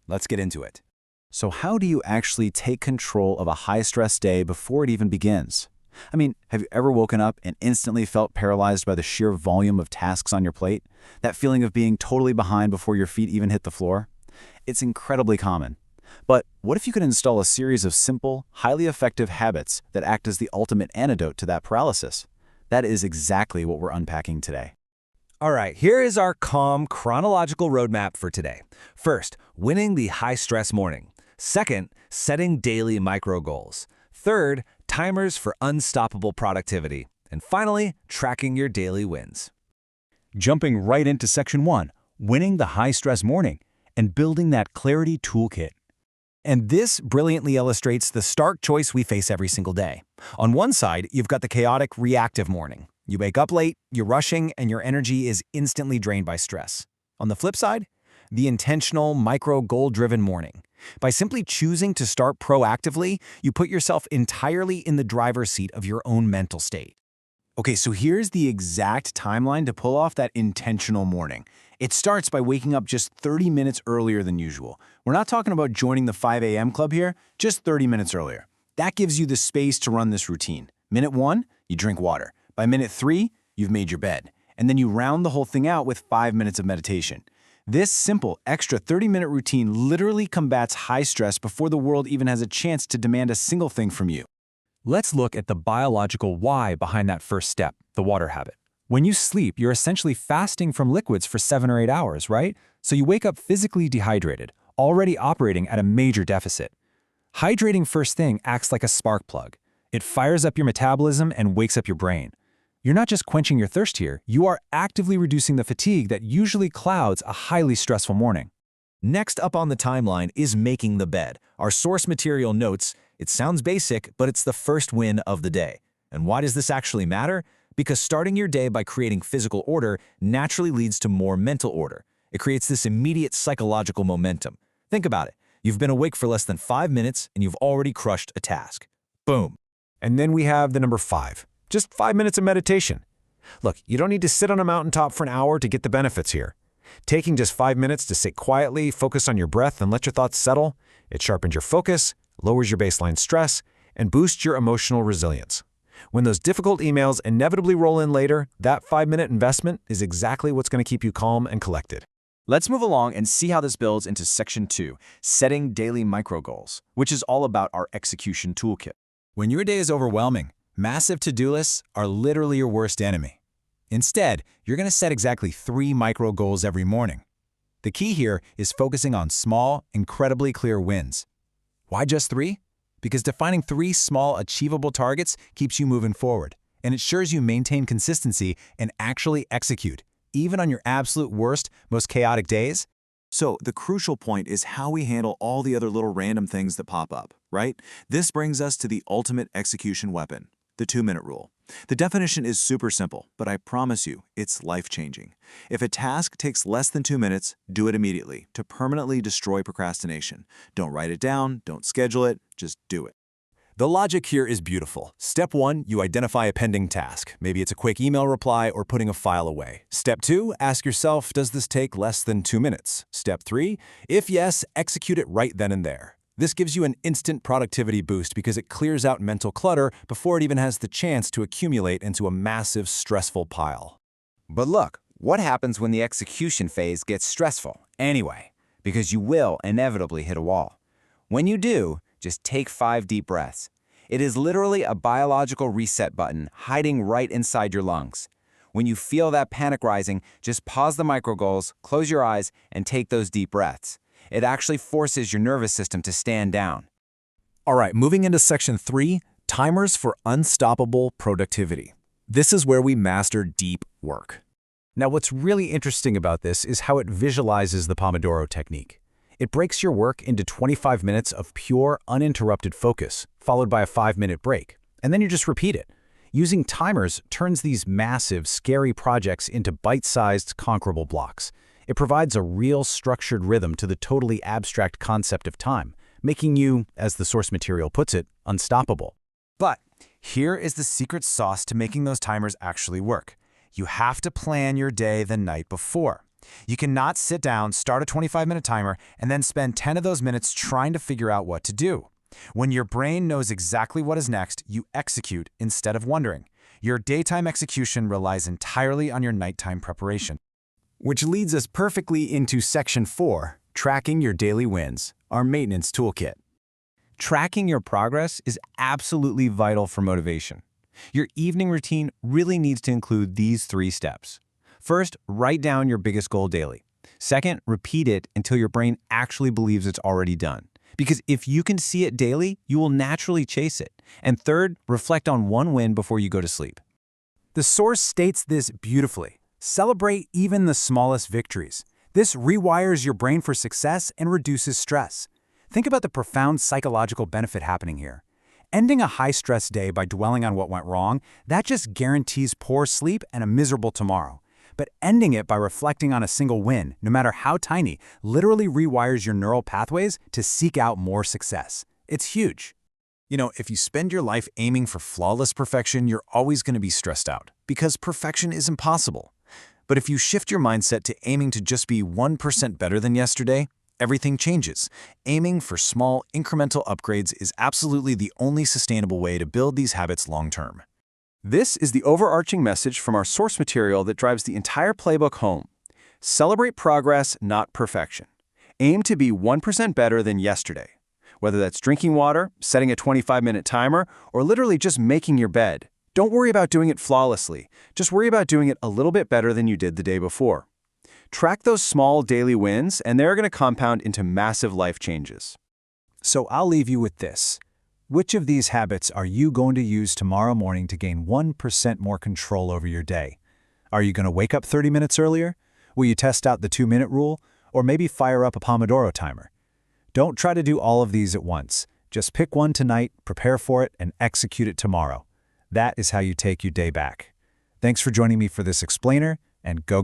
Let's get into it. So how do you actually take control of a high-stress day before it even begins? I mean, have you ever woken up and instantly felt paralyzed by the sheer volume of tasks on your plate? That feeling of being totally behind before your feet even hit the floor? It's incredibly common. But what if you could install a series of simple, highly effective habits that act as the ultimate antidote to that paralysis? That is exactly what we're unpacking today. All right, here is our calm, chronological roadmap for today. First, winning the high-stress morning. Second, setting daily micro-goals. Third, timers for unstoppable productivity. And finally, tracking your daily wins. Jumping right into Section 1, winning the high-stress morning and building that clarity toolkit. And this brilliantly illustrates the stark choice we face every single day. On one side, you've got the chaotic, reactive morning. You wake up late, you're rushing, and your energy is instantly drained by stress. On the flip side, the intentional, micro-goal-driven morning. By simply choosing to start proactively, you put yourself entirely in the driver's seat of your own mental state. Okay, so here's the exact timeline to pull off that intentional morning. It starts by waking up just 30 minutes earlier than usual. We're not talking about joining the 5 a.m. club here, just 30 minutes earlier. That gives you the space to run this routine. Minute 1, you drink water. By minute 3, you've made your bed. And then you round the whole thing out with 5 minutes of meditation. This simple, extra 30-minute routine literally combats high stress before the world even has a chance to demand a single thing from you. Let's look at the biological why behind that first step, the water habit. When you sleep, you're essentially fasting from liquids for 7 or 8 hours, right? So you wake up physically dehydrated, already operating at a major deficit. Hydrating first thing acts like a spark plug. It fires up your metabolism and wakes up your brain. You're not just quenching your thirst here, you are actively reducing the fatigue that usually clouds a highly stressful morning. Next up on the timeline is making the bed. Our source material notes, it sounds basic, but it's the first win of the day. And why does this actually matter? Because starting your day by creating physical order naturally leads to more mental order. It creates this immediate psychological momentum. Think about it. You've been awake for less than 5 minutes and you've already crushed a task. Boom. And then we have the number 5. Just 5 minutes of meditation. Look, you don't need to sit on a mountaintop for an hour to get the benefits here. Taking just 5 minutes to sit quietly, focus on your breath, and let your thoughts settle, it sharpens your focus, lowers your baseline stress, and boosts your emotional resilience. When those difficult emails inevitably roll in later, that 5-minute investment is exactly what's going to keep you calm and collected. Let's move along and see how this builds into Section 2, setting daily micro-goals, which is all about our execution toolkit. When your day is overwhelming, massive to-do lists are literally your worst enemy. Instead, you're going to set exactly 3 micro-goals every morning. The key here is focusing on small, incredibly clear wins. Why just 3? Because defining 3 small, achievable targets keeps you moving forward, and ensures you maintain consistency and actually execute, even on your absolute worst, most chaotic days. So the crucial point is how we handle all the other little random things that pop up, right? This brings us to the ultimate execution weapon, the 2-minute rule. The definition is super simple, but I promise you, it's life-changing. If a task takes less than 2 minutes, do it immediately to permanently destroy procrastination. Don't write it down, don't schedule it, just do it. The logic here is beautiful. Step 1, you identify a pending task. Maybe it's a quick email reply or putting a file away. Step 2, ask yourself, does this take less than 2 minutes? Step 3, if yes, execute it right then and there. This gives you an instant productivity boost because it clears out mental clutter before it even has the chance to accumulate into a massive, stressful pile. But look, what happens when the execution phase gets stressful? Anyway, because you will inevitably hit a wall. When you do, just take 5 deep breaths. It is literally a biological reset button hiding right inside your lungs. When you feel that panic rising, just pause the micro-goals, close your eyes, and take those deep breaths. It actually forces your nervous system to stand down. All right, moving into Section 3, timers for unstoppable productivity. This is where we master deep work. Now, what's really interesting about this is how it visualizes the Pomodoro technique. It breaks your work into 25 minutes of pure, uninterrupted focus, followed by a 5-minute break, and then you just repeat it. Using timers turns these massive, scary projects into bite-sized, conquerable blocks. It provides a real structured rhythm to the totally abstract concept of time, making you, as the source material puts it, unstoppable. But here is the secret sauce to making those timers actually work. You have to plan your day the night before. You cannot sit down, start a 25-minute timer, and then spend 10 of those minutes trying to figure out what to do. When your brain knows exactly what is next, you execute instead of wondering. Your daytime execution relies entirely on your nighttime preparation. Which leads us perfectly into Section 4, Tracking Your Daily Wins, our maintenance toolkit. Tracking your progress is absolutely vital for motivation. Your evening routine really needs to include these 3 steps. First, write down your biggest goal daily. Second, repeat it until your brain actually believes it's already done. Because if you can see it daily, you will naturally chase it. And third, reflect on one win before you go to sleep. The source states this beautifully. Celebrate even the smallest victories. This rewires your brain for success and reduces stress. Think about the profound psychological benefit happening here. Ending a high-stress day by dwelling on what went wrong, that just guarantees poor sleep and a miserable tomorrow. But ending it by reflecting on a single win, no matter how tiny, literally rewires your neural pathways to seek out more success. It's huge. You know, if you spend your life aiming for flawless perfection, you're always going to be stressed out, because perfection is impossible. But if you shift your mindset to aiming to just be 1% better than yesterday, everything changes. Aiming for small, incremental upgrades is absolutely the only sustainable way to build these habits long-term. This is the overarching message from our source material that drives the entire playbook home. Celebrate progress, not perfection. Aim to be 1% better than yesterday. Whether that's drinking water, setting a 25-minute timer, or literally just making your bed. Don't worry about doing it flawlessly. Just worry about doing it a little bit better than you did the day before. Track those small daily wins, and they're going to compound into massive life changes. So I'll leave you with this. Which of these habits are you going to use tomorrow morning to gain 1% more control over your day? Are you going to wake up 30 minutes earlier? Will you test out the 2-minute rule? Or maybe fire up a Pomodoro timer? Don't try to do all of these at once. Just pick one tonight, prepare for it, and execute it tomorrow. That is how you take your day back. Thanks for joining me for this explainer, and go